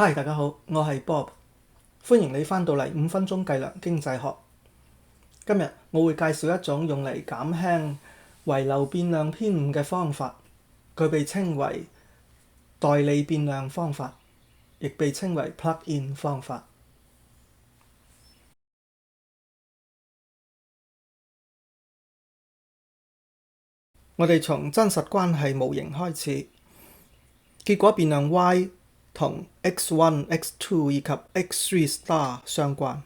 Hi，大家好，我係 Bob，歡迎你返到嚟5分鐘計量經濟學。今日我會介紹一種用嚟減輕遺留變量偏誤嘅方法，佢被稱為代理變量方法，亦被稱為 plug-in 方法。我哋從真實關係模型開始，結果變量 y 同 x1、x2 以及 x3* 相關，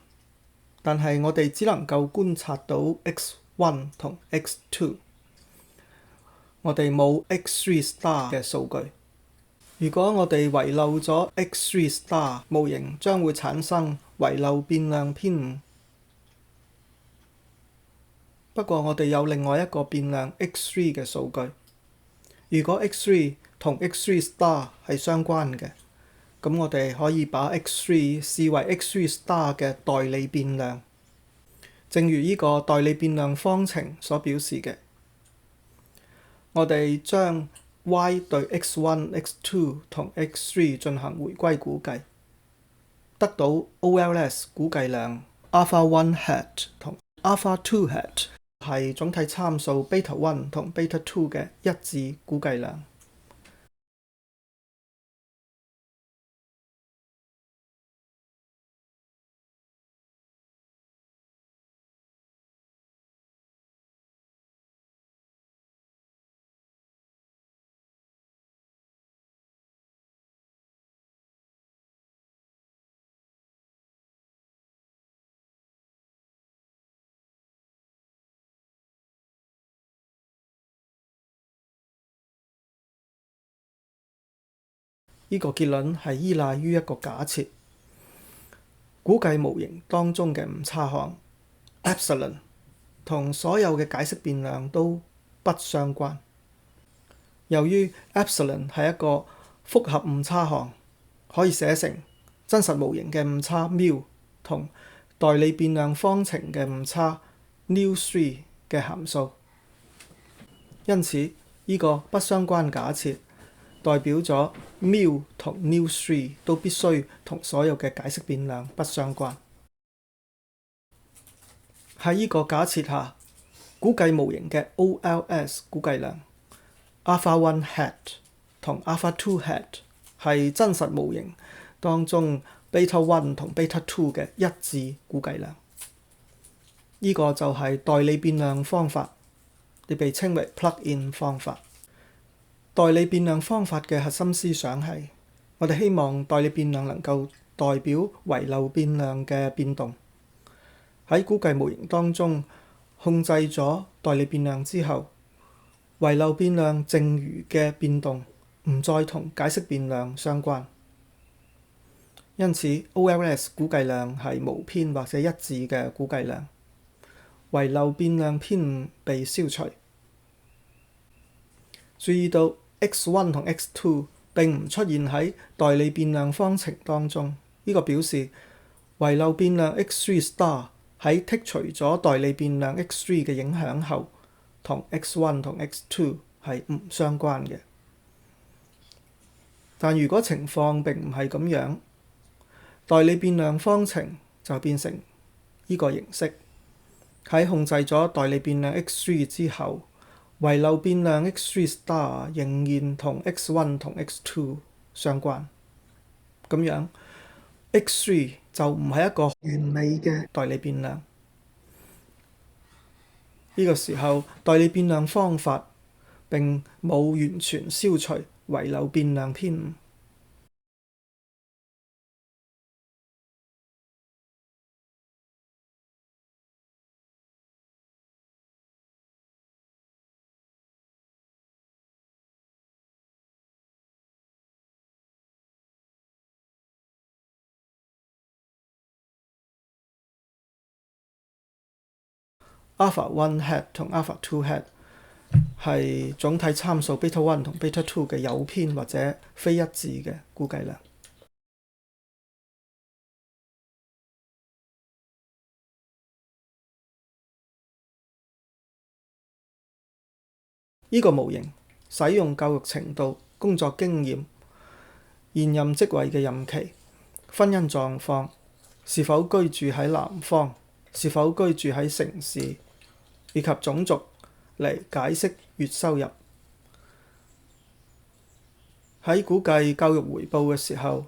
但係我哋只能夠觀察到 x1 同 x2， 我哋冇 x3* 嘅數據。如果我哋遺漏咗 x3*， 模型將會產生遺留變量偏誤。不過我哋有另外一個變量 x3 嘅數據。如果 x3 同 x3* 係相關嘅，咁我哋可以把 x3 視為 x3* 嘅代理變量，正如呢個代理變量方程所表示嘅。我哋將 y 對 x1、x2 同 x3 進行回歸估計，得到 OLS 估計量 alpha1 hat 同 alpha2 hat 係總體參數 beta1 同 beta2 嘅一致估計量。呢個結論係依賴於一個假設，估計模型當中嘅誤差項 epsilon 同所有嘅解釋變量都不相關。由於 epsilon 係一個複合誤差項，可以寫成真實模型嘅誤差 μ 同代理變量方程嘅誤差 nu3 嘅函數，因此呢個不相關假設代表咗 μ 同 nu3 都必須同所有嘅解釋變量不相關。喺呢個假設下，估計模型嘅 OLS 估計量 alpha1 hat 同 alpha2 hat 係真實模型當中 beta1 同 beta2 嘅一致估計量。呢個就係代理變量方法，亦被稱為 plug-in 方法。代理變量方法嘅核心思想係，我哋希望代理變量能夠代表遺留變量嘅變動。喺估計模型當中，控制咗代理變量之後，遺留變量剩餘嘅變動唔再同解釋變量相關，因此 OLS 估計量係無偏或者一致嘅估計量，遺留變量偏誤被消除。注意到 x1 同 x2 並唔出現喺代理變量方程當中，呢個表示遺留變量 x3* 喺剔除咗代理變量 x3 嘅影響後，同 x1 同 x2 係唔相關嘅。但如果情況並唔係咁樣，代理變量方程就變成呢個形式。喺控制咗代理變量 x3 之後，遺留變量 x3* 仍然同 x1 同 x2 相關。咁樣 x3 就唔係一個完美嘅代理變量。呢個時候，代理變量方法並冇完全消除遺留變量偏誤。alpha1 hat 同 alpha2 hat 係總體參數 beta1 同 beta2 嘅有偏或者非一致嘅估計量。呢個模型使用教育程度、工作經驗、現任職位嘅任期婚姻狀況、是否居住喺南方、是否居住喺城市，以及種族嚟解釋月收入。喺估計教育回報嘅時候，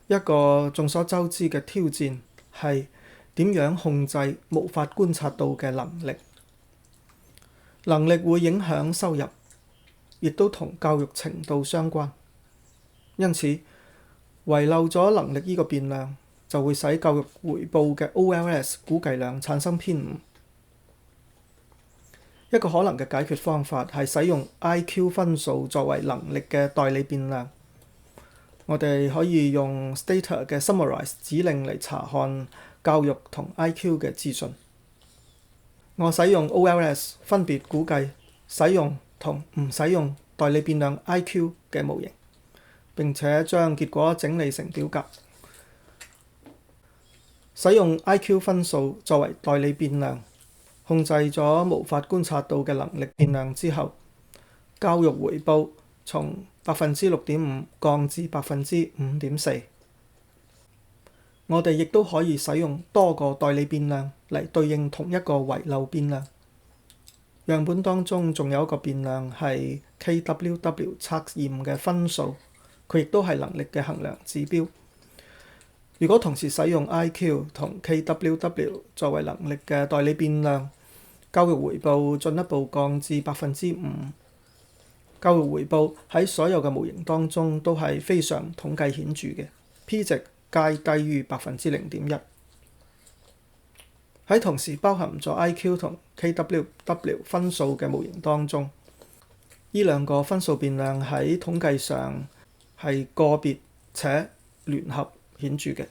一個眾所周知嘅挑戰係點樣控制無法觀察到嘅能力。能力會影響收入，亦都同教育程度相關。因此，遺漏咗能力呢個變量，就會使教育回報嘅 OLS 估計量產生偏誤。一個可能嘅解決方法係使用 IQ 分數作為能力嘅代理變量。我哋可以用 Stata 嘅 Summarize 指令嚟查看教育同 IQ 嘅資訊。我使用 OLS 分別估計使用同唔使用代理變量 IQ 嘅模型，並且將結果整理成表格。使用 IQ 分數作為代理變量，控制咗無法觀察到嘅能力變量之後，教育回報從 6.5% 降至 5.4%。我哋亦都可以使用多個代理變量嚟對應同一個遺漏變量。樣本當中仲有一個變量係 KWW 測驗嘅分數，佢亦都係能力嘅衡量指標。如果同時使用 IQ 同 KWW 作為能力嘅代理變量，教育回報進一步降至 5%。教育回報喺所有嘅模型當中都係非常統計顯著嘅 ，P 值皆低於 0.1%。喺同時包含咗 IQ 同 KWW 分數嘅模型當中，呢兩個分數變量喺統計上係個別且聯合顯著嘅。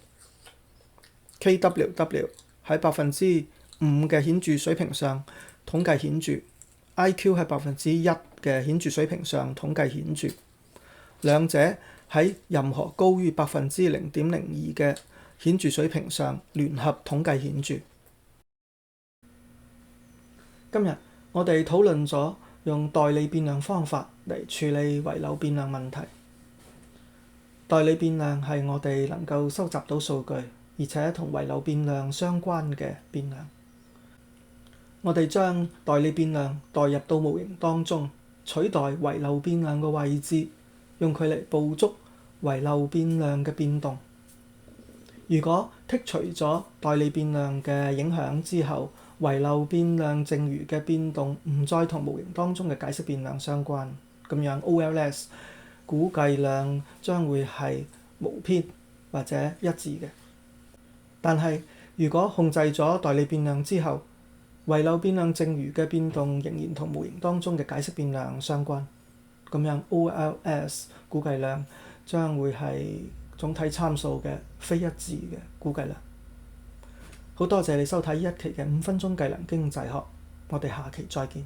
KWW 喺 5% 嘅顯著水平上統計顯著， IQ 喺 1% 嘅顯著水平上統計顯著，兩者喺任何高於 0.02% 嘅顯著水平上聯合統計顯著。今日我哋討論咗用代理變量方法嚟處理遺漏變量問題。代理變量係我哋能夠收集到數據，而且同遺漏變量相關嘅變量。我哋將代理變量代入到模型當中，取代遺漏變量嘅位置，用佢嚟捕捉遺漏變量嘅變動。如果剔除咗代理變量嘅影響之後，遺漏變量剩餘嘅變動唔再同模型當中嘅解釋變量相關，咁樣 OLS 估計量將會係無偏或者一致嘅。但係如果控制咗代理變量之後，遺漏變量剩餘嘅變動仍然同模型當中嘅解釋變量相關，咁樣 OLS 估計量將會係總體參數嘅非一致嘅估計量。好多謝你收睇呢一期嘅5分鐘計量經濟學，我哋下期再見。